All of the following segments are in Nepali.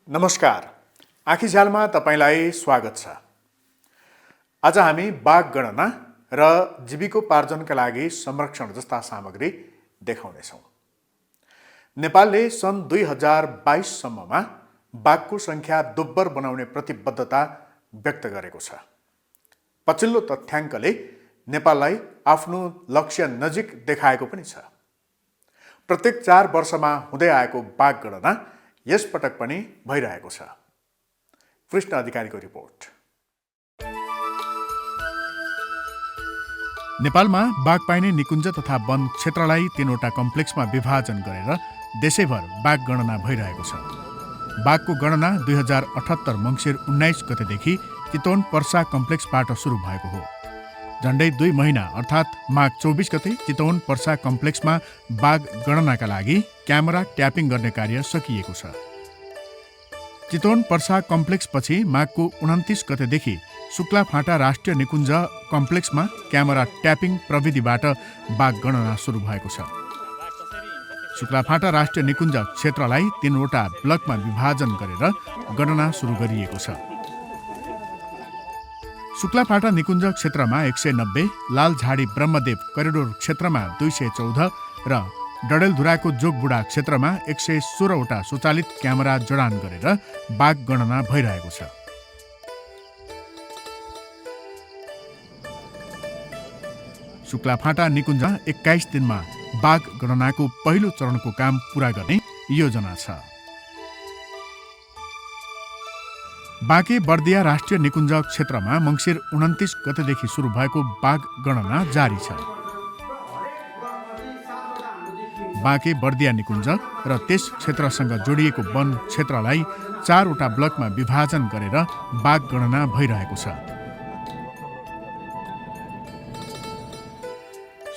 नमस्कार, आँखीझ्यालमा तपाईँलाई स्वागत छ। आज हामी बाघ गणना र जीविकोपार्जनका लागि संरक्षण जस्ता सामग्री देखाउनेछौँ। नेपालले सन् 2022 सम्ममा बाघको सङ्ख्या दोब्बर बनाउने प्रतिबद्धता व्यक्त गरेको छ। पछिल्लो तथ्याङ्कले नेपाललाई आफ्नो लक्ष्य नजिक देखाएको पनि छ। प्रत्येक 4 वर्षमा हुँदै आएको बाघ गणना यस पटक पनि भइरहेको छ। कृष्ण अधिकारीको रिपोर्ट। नेपालमा बाघ पाइने निकुञ्ज तथा वन क्षेत्रलाई 3वटा कम्प्लेक्समा विभाजन गरेर देशैभर बाघ गणना भइरहेको छ। बाघको गणना 2078 मङ्सिर 19 गतेदेखि चितवन पर्सा कम्प्लेक्सबाट सुरु भएको हो। झन्डै 2 महिना अर्थात् माघ 24 गते चितवन पर्सा कम्प्लेक्समा बाघ गणनाका लागि क्यामेरा ट्यापिङ गर्ने कार्य सकिएको छ। चितवन पर्सा कम्प्लेक्सपछि माघको 29 गतेदेखि शुक्लाफाँटा राष्ट्रिय निकुञ्ज कम्प्लेक्समा क्यामेरा ट्यापिङ प्रविधिबाट बाघ गणना सुरु भएको छ। शुक्लाफाँटा राष्ट्रिय निकुञ्ज क्षेत्रलाई 3वटा ब्लकमा विभाजन गरेर गणना सुरु गरिएको छ। शुक्लाफाँटा निकुञ्ज क्षेत्रमा 190, लालझाडी ब्रह्मदेव करिडोर क्षेत्रमा 214 र डडेलधुराको जोगबुढा क्षेत्रमा 116वटा स्वचालित क्यामेरा जडान गरेर बाघ गणना भइरहेको छ। शुक्लाफाँटा निकुञ्जमा 21 दिनमा बाघ गणनाको पहिलो चरणको काम पूरा गर्ने योजना छ। बाँके बर्दिया राष्ट्रिय निकुञ्ज क्षेत्रमा मङ्सिर 29 गतेदेखि सुरु भएको बाघ गणना जारी छ। बाँके बर्दिया निकुञ्ज र त्यस क्षेत्रसँग जोडिएको वन क्षेत्रलाई 4वटा ब्लकमा विभाजन गरेर बाघ गणना भइरहेको छ।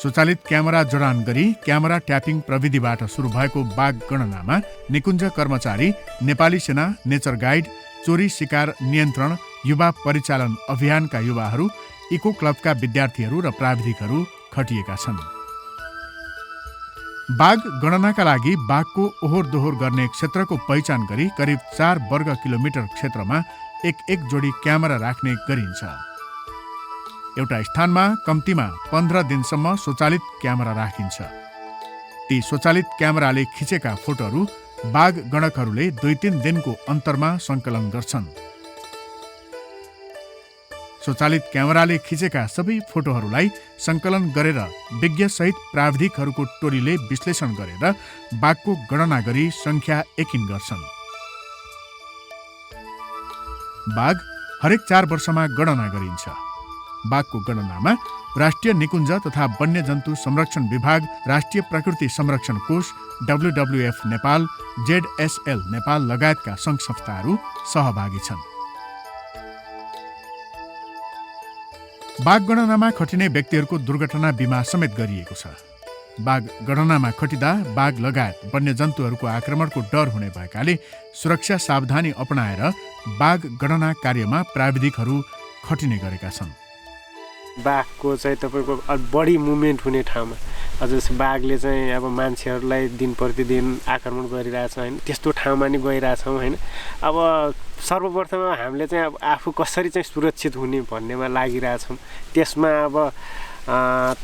स्वचालित क्यामेरा जडान गरी क्यामेरा ट्यापिङ प्रविधिबाट सुरु भएको बाघ गणनामा निकुञ्ज कर्मचारी, नेपाली सेना, नेचर गाइड, चोरी शिकार नियन्त्रण, युवा परिचालन अभियानका युवाहरू, इको क्लबका विद्यार्थीहरू र प्राविधिकहरू खटिएका छन्। बाघ गणनाका लागि बाघको ओहोर दोहोर गर्ने क्षेत्रको पहिचान गरी करिब 4 वर्ग किलोमिटर क्षेत्रमा एक जोडी क्यामेरा राख्ने गरिन्छ। एउटा स्थानमा कम्तीमा 15 दिनसम्म स्वचालित क्यामेरा राखिन्छ। ती स्वचालित क्यामेराले खिचेका फोटोहरू बाघ गणकहरूले 2-3 दिनको अन्तरमा सङ्कलन गर्छन्। स्वचालित क्यामेराले खिचेका सबै फोटोहरूलाई सङ्कलन गरेर विज्ञसहित प्राविधिकहरूको टोलीले विश्लेषण गरेर बाघको गणना गरी सङ्ख्या एकिन गर्छन्। बाघ हरेक 4 वर्षमा गणना गरिन्छ। बाघको गणनामा राष्ट्रिय निकुञ्ज तथा वन्यजन्तु संरक्षण विभाग, राष्ट्रिय प्रकृति संरक्षण कोष, WWF नेपाल, ZSL नेपाल लगायतका सङ्घ संस्थाहरू सहभागी छन्। बाघ गणनामा खटिने व्यक्तिहरूको दुर्घटना बिमा समेत गरिएको छ। बाघ गणनामा खटिँदा बाघ लगायत वन्यजन्तुहरूको आक्रमणको डर हुने भएकाले सुरक्षा सावधानी अपनाएर बाघ गणना कार्यमा प्राविधिकहरू खटिने गरेका छन्। बाघको चाहिँ तपाईँको बढी मुभमेन्ट हुने ठाउँमा अझ बाघले चाहिँ अब मान्छेहरूलाई दिन प्रतिदिन आक्रमण गरिरहेछ होइन, त्यस्तो ठाउँमा नि गइरहेछौँ होइन। अब सर्वप्रथम हामीले चाहिँ अब आफू कसरी चाहिँ सुरक्षित हुने भन्नेमा लागिरहेछौँ। त्यसमा अब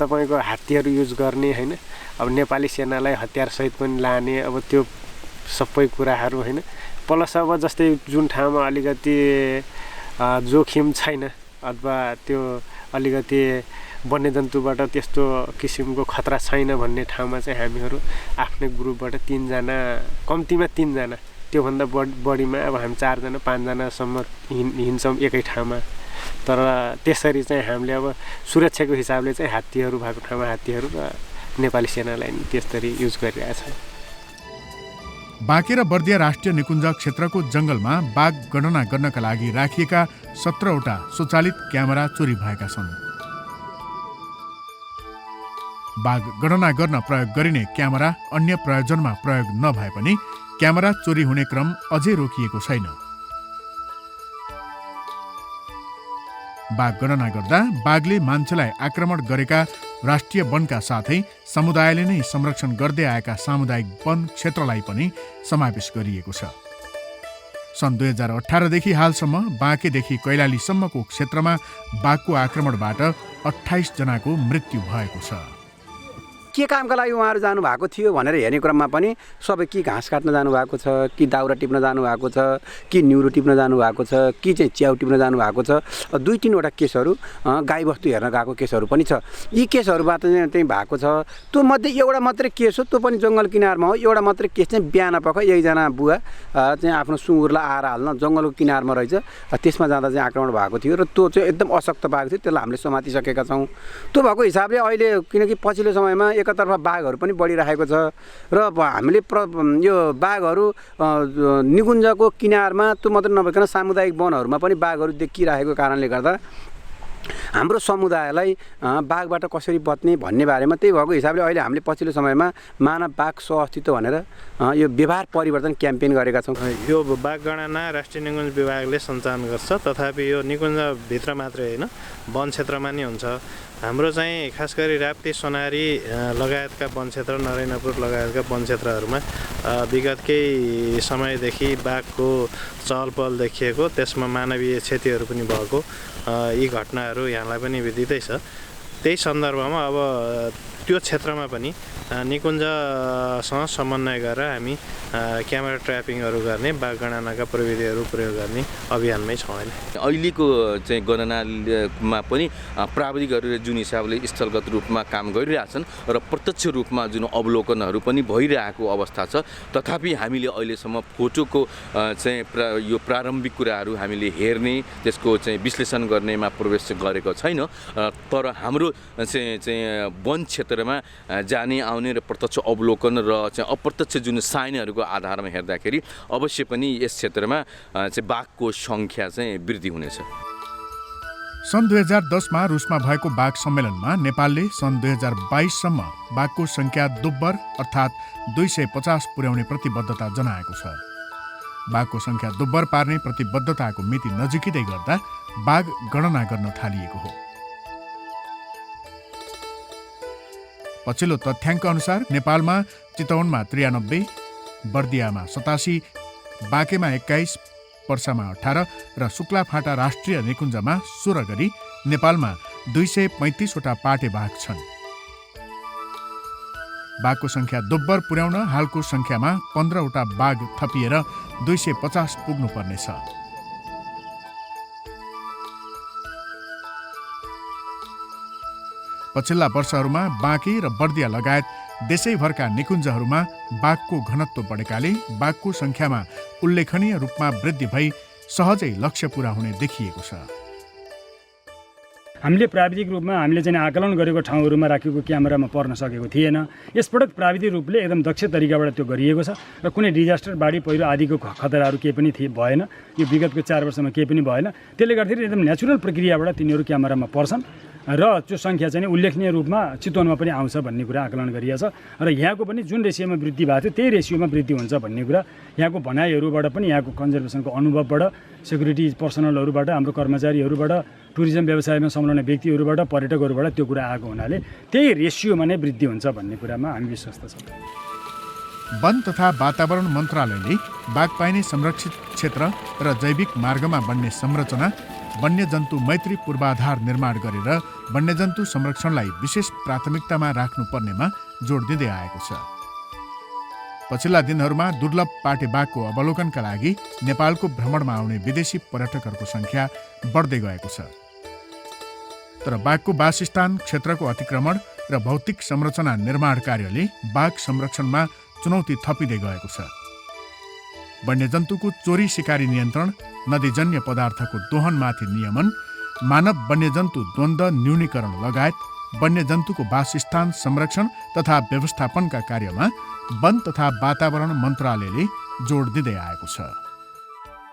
तपाईँको हात्तीहरू युज गर्ने होइन, अब नेपाली सेनालाई हतियारसहित पनि लाने, अब त्यो सबै कुराहरू होइन। प्लस अब जस्तै जुन ठाउँमा अलिकति जोखिम छैन अथवा त्यो अलिकति वन्यजन्तुबाट त्यस्तो किसिमको खतरा छैन भन्ने ठाउँमा चाहिँ हामीहरू आफ्नै ग्रुपबाट 3 जना, कम्तीमा 3 जना, त्योभन्दा बढीमा अब हामी 4 जना 5 जनासम्म हिँड्छौँ एकै ठाउँमा। तर त्यसरी चाहिँ हामीले अब सुरक्षाको हिसाबले चाहिँ हात्तीहरू भएको ठाउँमा हात्तीहरू र नेपाली सेनालाई त्यसरी युज गरिरहेछौँ। बाँके र बर्दिया राष्ट्रिय निकुञ्ज क्षेत्रको जङ्गलमा बाघ गणना गर्नका लागि राखिएका 17वटा स्वचालित क्यामेरा चोरी भएका छन्। बाघ गणना गर्न प्रयोग गरिने क्यामेरा अन्य प्रयोजनमा प्रयोग नभए पनि क्यामेरा चोरी हुने क्रम अझै रोकिएको छैन। बाघ गणना गर्दा बाघले मान्छेलाई आक्रमण गरेका राष्ट्रिय वनका साथै समुदायले नै संरक्षण गर्दै आएका सामुदायिक वन क्षेत्रलाई पनि समावेश गरिएको छ। सन् 2018देखि हालसम्म बाँकेदेखि कैलालीसम्मको क्षेत्रमा बाघको आक्रमणबाट 28 जनाको मृत्यु भएको छ। के कामका लागि उहाँहरू जानुभएको थियो भनेर हेर्ने क्रममा पनि सबै कि घाँस काट्न जानुभएको छ, कि दाउरा टिप्न जानुभएको छ, कि न्युरो टिप्न जानुभएको छ, कि चाहिँ च्याउ टिप्न जानुभएको छ। 2-3वटा केसहरू गाईबस्तु हेर्न गएको केसहरू पनि छ। यी केसहरूबाट चाहिँ भएको छ। त्यो मध्ये एउटा मात्रै केस हो, त्यो पनि जङ्गल किनारमा हो। एउटा मात्रै केस चाहिँ बिहान पख एकजना बुवा चाहिँ आफ्नो सुँगुरलाई आएर हाल्न जङ्गलको किनारमा रहेछ, त्यसमा जाँदा चाहिँ आक्रमण भएको थियो र त्यो चाहिँ एकदम अशक्त बाघ थियो। त्यसलाई हामीले समातिसकेका छौँ। त्यो भएको हिसाबले अहिले किनकि पछिल्लो समयमा एकतर्फ बाघहरू पनि बढिरहेको छ र हामीले यो बाघहरू निकुञ्जको किनारमा त्यो मात्रै नभइकन सामुदायिक वनहरूमा पनि बाघहरू देखिरहेको कारणले गर्दा हाम्रो समुदायलाई बाघबाट कसरी बच्ने भन्ने बारेमा त्यही भएको हिसाबले अहिले हामीले पछिल्लो समयमा मानव बाघ सहअस्तित्व भनेर यो व्यवहार परिवर्तन क्याम्पेन गरेका छौँ। यो बाघ गणना राष्ट्रिय निकुञ्ज विभागले सञ्चालन गर्छ। तथापि यो निकुञ्जभित्र मात्रै होइन, वन क्षेत्रमा नि हुन्छ। हाम्रो चाहिँ खास गरी राप्ती, सोनारी लगायतका वन क्षेत्र, नरैनपुर लगायतका वन क्षेत्रहरूमा विगत केही समयदेखि बाघको चहल पहल देखिएको, त्यसमा मानवीय क्षतिहरू पनि भएको यी घटनाहरू यहाँलाई पनि विदितै छ। त्यही सन्दर्भमा अब त्यो क्षेत्रमा पनि निकुञ्जसँग समन्वय गरेर हामी क्यामेरा ट्र्यापिङहरू गर्ने, बाघ गणनाका प्रविधिहरू प्रयोग गर्ने अभियानमै छौँ अहिले। अहिलेको चाहिँ गणनामा पनि प्राविधिकहरूले जुन हिसाबले स्थलगत रूपमा काम गरिरहेछन् र प्रत्यक्ष रूपमा जुन अवलोकनहरू पनि भइरहेको अवस्था छ। तथापि हामीले अहिलेसम्म फोटोको चाहिँ यो प्रारम्भिक कुराहरू हामीले हेर्ने, त्यसको चाहिँ विश्लेषण गर्नेमा प्रवेश गरेको छैन। तर हाम्रो चाहिँ वन क्षेत्रमा जाने आउने र प्रत्यक्ष अवलोकन र चाहिँ अप्रत्यक्ष जुन साइनहरूको आधारमा हेर्दाखेरि अवश्य पनि यस क्षेत्रमा चाहिँ बाघको सङ्ख्या चाहिँ वृद्धि हुनेछ। सन् 2010मा रुसमा भएको बाघ सम्मेलनमा नेपालले सन् 2022सम्म बाघको सङ्ख्या दोब्बर अर्थात् 250 पुर्याउने प्रतिबद्धता जनाएको छ। बाघको सङ्ख्या दोब्बर पार्ने प्रतिबद्धताको मिति नजिकै गर्दा बाघ गणना गर्न थालिएको हो। पछिल्लो तथ्याङ्क अनुसार नेपालमा चितवनमा 93, बर्दियामा 87, बाँकेमा 21, पर्सामा 18 र शुक्लाफाटा राष्ट्रिय निकुञ्जमा 16 गरी नेपालमा 235वटा पाटे बाघ छन्। बाघको सङ्ख्या दोब्बर पुर्याउन हालको सङ्ख्यामा 15वटा बाघ थपिएर 250 पुग्नुपर्नेछ। पछिल्ला वर्षहरूमा बाँके र बर्दिया लगायत देशैभरका निकुञ्जहरूमा बाघको घनत्व बढेकाले बाघको सङ्ख्यामा उल्लेखनीय रूपमा वृद्धि भई सहजै लक्ष्य पूरा हुने देखिएको छ। हामीले प्राविधिक रूपमा हामीले चाहिँ आकलन गरेको ठाउँहरूमा राखेको क्यामेरामा पर्न सकेको थिएन। यसपटक प्राविधिक रूपले एकदम दक्ष तरिकाबाट त्यो गरिएको छ र कुनै डिजास्टर, बाढी पहिरो आदिको खतराहरू केही पनि भएन। यो विगतको 4 वर्षमा केही पनि भएन। त्यसले गर्दाखेरि एकदम नेचुरल प्रक्रियाबाट तिनीहरू क्यामेरामा पर्छन् र त्यो सङ्ख्या चाहिँ उल्लेखनीय रूपमा चितवनमा पनि आउँछ भन्ने कुरा आकलन गरिएको छ। र यहाँको पनि जुन रेसियोमा वृद्धि भएको थियो त्यही रेसियोमा वृद्धि हुन्छ भन्ने कुरा यहाँको भनाइहरूबाट पनि, यहाँको कन्जर्भेसनको अनुभवबाट, सेक्युरिटी पर्सनलहरूबाट, हाम्रो कर्मचारीहरूबाट, टुरिज्म व्यवसायमा संलग्न व्यक्तिहरूबाट, पर्यटकहरूबाट त्यो कुरा आएको हुनाले त्यही रेसियोमा नै वृद्धि हुन्छ भन्ने कुरामा हामी विश्वस्त छौँ। वन तथा वातावरण मन्त्रालयले बाघ पाइने संरक्षित क्षेत्र र जैविक मार्गमा बन्ने संरचना, वन्यजन्तु मैत्री पूर्वाधार निर्माण गरेर वन्यजन्तु संरक्षणलाई विशेष प्राथमिकतामा राख्नुपर्नेमा जोड दिँदै आएको छ। पछिल्ला दिनहरूमा दुर्लभ पाटे बाघको अवलोकनका लागि नेपालको भ्रमणमा आउने विदेशी पर्यटकहरूको सङ्ख्या बढ्दै गएको छ। तर बाघको वासस्थान क्षेत्रको अतिक्रमण र भौतिक संरचना निर्माण कार्यले बाघ संरक्षणमा चुनौती थपिँदै गएको छ। वन्यजन्तुको चोरी सिकारी नियन्त्रण, नदीजन्य पदार्थको दोहनमाथि नियमन, मानव वन्यजन्तु द्वन्द्व न्यूनीकरण लगायत वन्यजन्तुको वासस्थान संरक्षण तथा व्यवस्थापनका कार्यमा वन तथा वातावरण मन्त्रालयले जोड दिँदै आएको छ।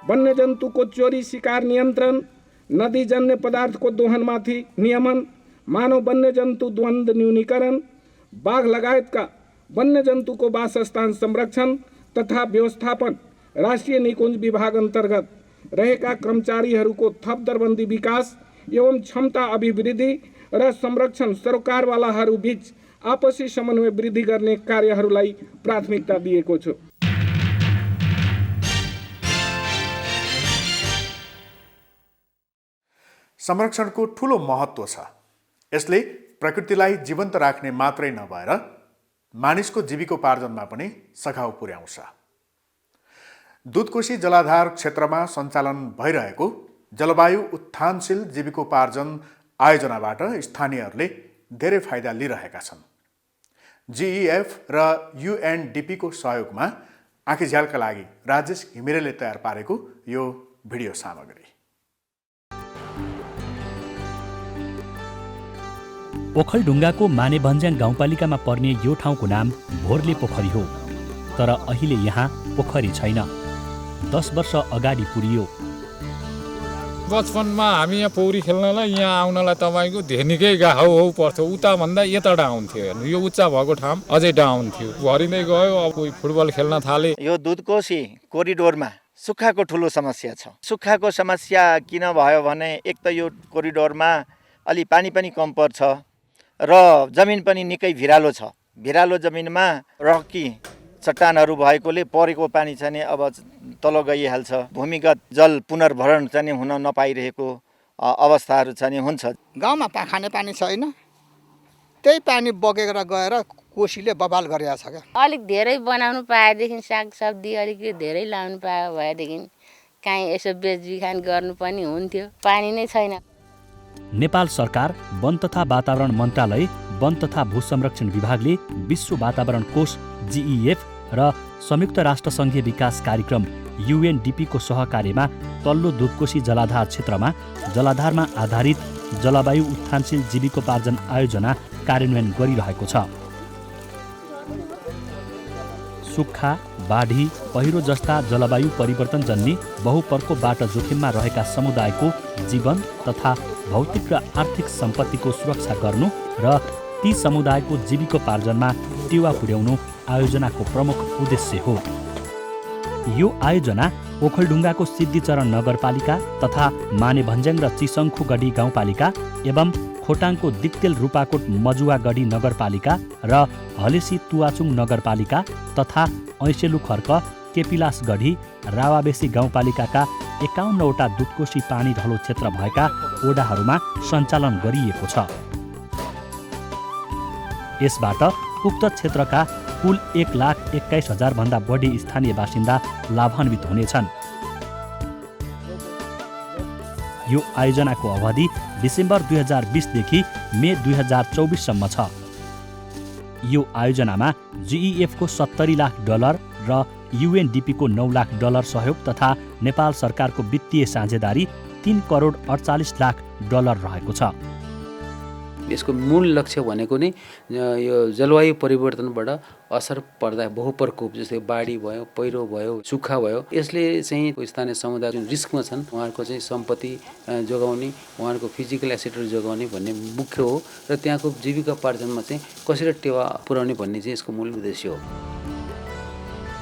वन्यजन्तुको चोरी शिकार नियन्त्रण, नदीजन्य पदार्थको दोहनमाथि नियमन, मानव वन्यजन्तु द्वन्द्व न्यूनीकरण, बाघ लगायतका वन्यजन्तुको वासस्थान संरक्षण तथा व्यवस्थापन राष्ट्रिय निकुञ्ज विभाग अन्तर्गत रहेका कर्मचारीहरूको थप दरबन्दी विकास एवं क्षमता अभिवृद्धि र संरक्षण सरकारवालाहरू बीच आपसी समन्वय वृद्धि गर्ने कार्यहरूलाई प्राथमिकता दिएको छु। संरक्षणको ठूलो महत्त्व छ। यसले प्रकृतिलाई जीवन्त राख्ने मात्रै नभएर मानिसको जीविकोपार्जनमा पनि सघाउ पुर्याउँछ। दुधकोशी जलाधार क्षेत्रमा सञ्चालन भइरहेको जलवायु उत्थानशील जीविकोपार्जन आयोजनाबाट स्थानीयहरूले धेरै फाइदा लिइरहेका छन्। GEF र UNDP को सहयोगमा आँखीझ्यालका लागि राजेश घिमिरेले तयार पारेको यो भिडियो सामग्री। ओखलढुङ्गाको मानेभन्ज्याङ गाउँपालिकामा पर्ने यो ठाउँको नाम भोर्ले पोखरी हो, तर अहिले यहाँ पोखरी छैन। 10 वर्ष अगाडि पुरियो। बचपनमा हामी यहाँ पौडी खेल्नलाई यहाँ आउनलाई तपाईँको धेरै निकै गाउँ पर्थ्यो। उता भन्दा यता डाउन थियो। यो उच्च भएको ठाउँ अझै डाउन थियो। भरिँदै गयो। अब कोही फुटबल खेल्न थाले। यो दुधकोशी कोरिडोरमा सुक्खाको ठुलो समस्या छ। सुक्खाको समस्या किन भयो भने एक त यो कोरिडोरमा अलि पानी पनि कम पर्छ र जमिन पनि निकै भिरालो छ। भिरालो जमिनमा रकी चट्टानहरू भएकोले परेको पानी चाहिँ अब तल गइहाल्छ। भूमिगत जल पुनर्भरण चाहिँ हुन नपाइरहेको अवस्थाहरू चाहिँ हुन्छ। गाउँमा खाने पानी छैन, त्यही पानी बगेर गएर कोसीले बबाल गरिरहेको छ क्या। अलिक धेरै बनाउनु पाएदेखि सागसब्जी अलिकति धेरै लाउनु पायो भएदेखि काहीँ यसो बेचबिखान गर्नु पनि हुन्थ्यो। पानी नै छैन। नेपाल सरकार, वन तथा वातावरण मन्त्रालय, वन तथा भू संरक्षण विभागले विश्व वातावरण कोष GEF र संयुक्त राष्ट्रसङ्घीय विकास कार्यक्रम UNDP को सहकार्यमा तल्लो दुधकोशी जलाधार क्षेत्रमा जलाधारमा आधारित जलवायु उत्थानशील जीविकोपार्जन आयोजना कार्यान्वयन गरिरहेको छ। सुक्खा, बाढी, पहिरो जस्ता जलवायु परिवर्तनजन्य बहुप्रकोपबाट जोखिममा रहेका समुदायको जीवन तथा भौतिक र आर्थिक सम्पत्तिको सुरक्षा गर्नु र ती समुदायको जीविकोपार्जनमा टेवा पुर्याउनु आयोजनाको प्रमुख उद्देश्य हो। यो आयोजना ओखलढुङ्गाको सिद्धिचरण नगरपालिका तथा मानेभन्ज्याङ र चिसङ्खुगढी गाउँपालिका एवं खोटाङको दिक्तेल रूपाकोट मजुवागढी नगरपालिका र हलेसी तुवाचुङ नगरपालिका तथा ऐसेलु खर्क केपिलासगढी रावाबेसी गाउँपालिकाका 51वटा दुधकोशी पानी ढलो क्षेत्र भएका ओडाहरूमा सञ्चालन गरिएको छ। यसबाट उक्त क्षेत्रका कुल 1,21,000 भन्दा बढी स्थानीय बासिन्दा लाभान्वित हुनेछन्। यो आयोजनाको अवधि डिसेम्बर 2020 देखि मे 2024 सम्म छ। यो आयोजनामा GEF को $70 लाख र UNDP को $9 लाख सहयोग तथा नेपाल सरकारको वित्तीय साझेदारी $3 करोड 48 लाख रहेको छ। यसको मूल लक्ष्य भनेको नै यो जलवायु परिवर्तनबाट असर पर्दा बहुप्रकोप जस्तै बाढी भयो, पहिरो भयो, सुक्खा भयो, यसले चाहिँ स्थानीय समुदाय जुन रिस्कमा छन् उहाँहरूको चाहिँ सम्पत्ति जोगाउने, उहाँहरूको फिजिकल एसेटहरू जोगाउने भन्ने मुख्य हो र त्यहाँको जीविकोपार्जनमा चाहिँ कसरी टेवा पुर्याउने भन्ने चाहिँ यसको मूल उद्देश्य हो।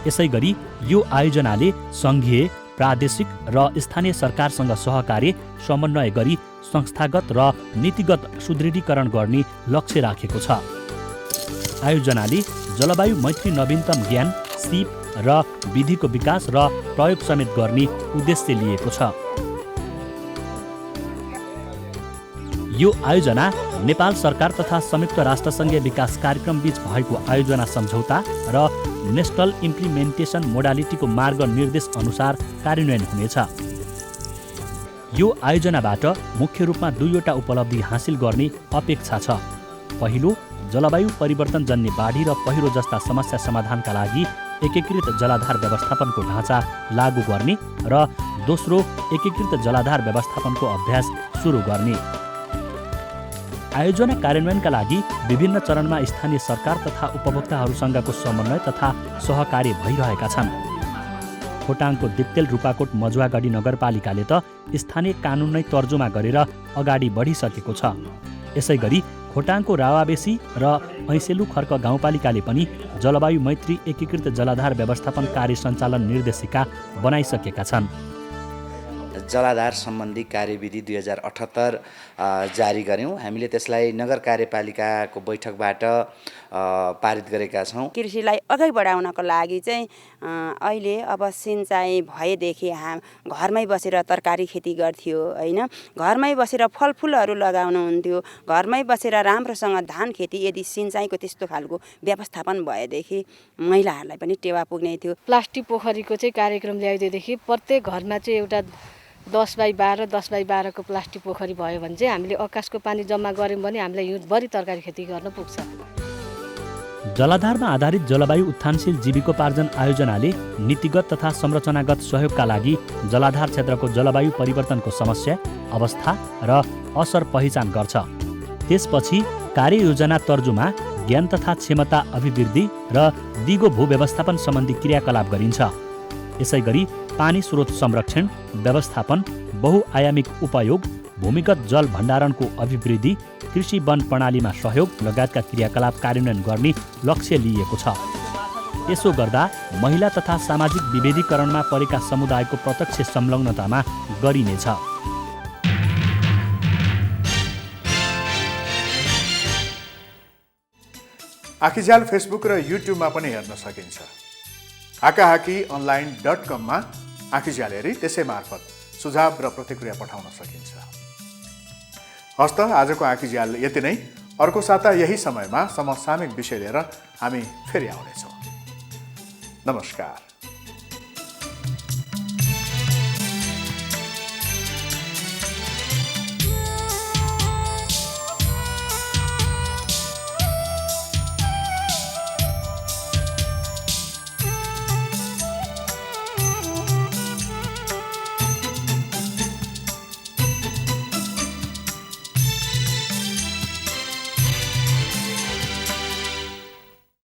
यसैगरी यो आयोजनाले सङ्घीय, प्रादेशिक र स्थानीय सरकारसँग सहकार्य समन्वय गरी संस्थागत र नीतिगत सुदृढीकरण गर्ने लक्ष्य राखेको छ। आयोजनाले जलवायु मैत्री नवीनतम ज्ञान, सिप र विधिको विकास र प्रयोग समेत गर्ने उद्देश्य लिएको छ। यो आयोजना नेपाल सरकार तथा संयुक्त राष्ट्रसङ्घीय विकास कार्यक्रम बीच भएको आयोजना सम्झौता र नेशनल इम्प्लिमेन्टेसन मोडालिटीको मार्ग निर्देश अनुसार कार्यान्वयन हुनेछ। यो आयोजनाबाट मुख्य रूपमा 2वटा उपलब्धि हासिल गर्ने अपेक्षा छ। पहिलो, जलवायु परिवर्तनजन्य बाढी र पहिरो जस्ता समस्या समाधानका लागि एकीकृत जलाधार व्यवस्थापनको ढाँचा लागू गर्ने र दोस्रो, एकीकृत जलाधार व्यवस्थापनको अभ्यास सुरु गर्ने। आयोजना कार्यान्वयनका लागि विभिन्न चरणमा स्थानीय सरकार तथा उपभोक्ताहरूसँगको समन्वय तथा सहकार्य भइरहेका छन्। खोटाङको दिक्तेल रूपाकोट मजुवागढी नगरपालिकाले त स्थानीय कानुन नै तर्जुमा गरेर अगाडि बढिसकेको छ। यसैगरी खोटाङको रावाबेसी र ऐसेलु खर्क गाउँपालिकाले पनि जलवायु मैत्री एकीकृत जलाधार व्यवस्थापन कार्य सञ्चालन निर्देशिका बनाइसकेका छन्। जलाधार सम्बन्धी कार्यविधि 2078 जारी गऱ्यौँ। हामीले त्यसलाई नगर कार्यपालिकाको बैठकबाट पारित गरेका छौँ। कृषिलाई अघि बढाउनको लागि चाहिँ अहिले अब सिँचाइ भएदेखि घरमै बसेर तरकारी खेती गर्थ्यो होइन, घरमै बसेर फलफुलहरू लगाउनुहुन्थ्यो, घरमै बसेर राम्रोसँग धान खेती यदि सिँचाइको त्यस्तो खालको व्यवस्थापन भएदेखि महिलाहरूलाई पनि टेवा पुग्ने थियो। प्लास्टिक पोखरीको चाहिँ कार्यक्रम ल्याइदिएदेखि प्रत्येक घरमा चाहिँ एउटा 10x12 10x12 को प्लास्टिक पोखरी भयो भने चाहिँ हामीले आकाशको पानी जम्मा गऱ्यौँ भने हामीलाई हिउँभरि तरकारी खेती गर्न पुग्छ। जलाधारमा आधारित जलवायु उत्थानशील जीविकोपार्जन आयोजनाले नीतिगत तथा संरचनागत सहयोगका लागि जलाधार क्षेत्रको जलवायु परिवर्तनको समस्या, अवस्था र असर पहिचान गर्छ। त्यसपछि कार्ययोजना तर्जुमा ज्ञान तथा क्षमता अभिवृद्धि र दिगो भूव्यवस्थापन सम्बन्धी क्रियाकलाप गरिन्छ। यसैगरी पानी स्रोत संरक्षण, व्यवस्थापन, बहुआयामिक उपयोग, भूमिगत जल भण्डारणको अभिवृद्धि, कृषि वन प्रणालीमा सहयोग लगायतका क्रियाकलाप कार्यान्वयन गर्ने लक्ष्य लिइएको छ। यसो गर्दा महिला तथा सामाजिक विभेदीकरणमा परेका समुदायको प्रत्यक्ष संलग्नतामा गरिनेछ। आँखीझ्याल फेसबुक र युट्युबमा पनि हेर्न सकिन्छ। हाकाहाकीonline.com मा आँखीझ्याल हेरी त्यसै मार्फत सुझाव र प्रतिक्रिया पठाउन सकिन्छ। हस्त आजको आँखीझ्याल यति नै। अर्को साता यही समयमा समसामयिक विषय लिएर हामी फेरि आउनेछौँ। नमस्कार।